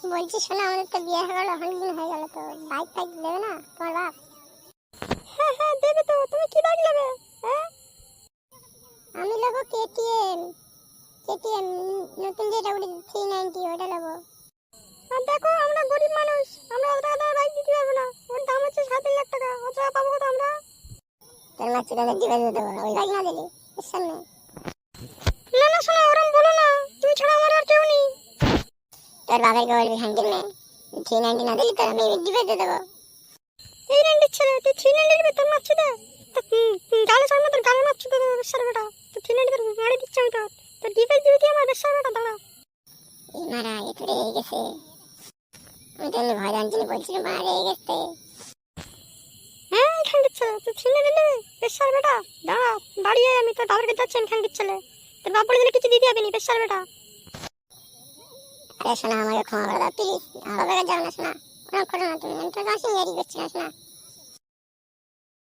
বলছি শোনো, আমাদের তো বিয়ে হয়ে গেল, অনেকদিন হয়ে গেল, তো বাইক টাইক দেবে না তোমার বাপ? হ্যাঁ হ্যাঁ দেবে তো। তুমি কি বাইক নেবে? হ্যাঁ আমি নেবো কেটিএম। কেটিএম নতুন যেটা উঠে 390, ওটা নেবো। আর দেখো আমরা গরিব মানুষ, আমরা অত টাকা বাইক দিতে পারবো না। ওর দাম হচ্ছে 7,00,000 টাকা। অত টাকা পাবো কোথা আমরা? তোর মা চিন্তা ডিভোর্স দিয়ে দেবো ওই বাইক না দিলে, এর সামনে। না না শোনো, ওরম বলো না। তুমি ছাড়া আমার আর কেউ নেই। তোর বাবাকে বলবি হ্যান্ডেল মেয়ে, 390 না দিলে তোর আমি ডিভোর্স দিয়ে দেবো। এই রেন্ডের ছেলে, তুই 390 দিবি তোর মারছি দে। গালে চড় তোর গালে মারছি তো বেশার বেটা। তো 390 তোর মারি দিচ্ছি আমি। তোর ডিভাইস দিবি তুই আমার বেশার বেটা। দাঁড়া। এই মারা এ তো রেগে গেছে। আমি তো এমনি ভয় জানছি, বলছিলাম মা রেগে গেছে। হ্যাঁ খান্ডির ছেলে, তুই 390 দিবি বেশার বেটা। দাঁড়া, দাঁড়িয়ে আমি তোর বাবার কাছে যাচ্ছি। আমি খান্ডির ছেলে, তোর বাপ বলে দিলে কিছু দিতে হবে নি বেশার বেটা। আরে শোনা, আমাকে ক্ষমা করে দাও প্লিজ। আমার বাবার কাছে যাও না শোনা, ওরকম করো না তুমি, আমি তো কাছে ইয়ারি করছি না শোনা।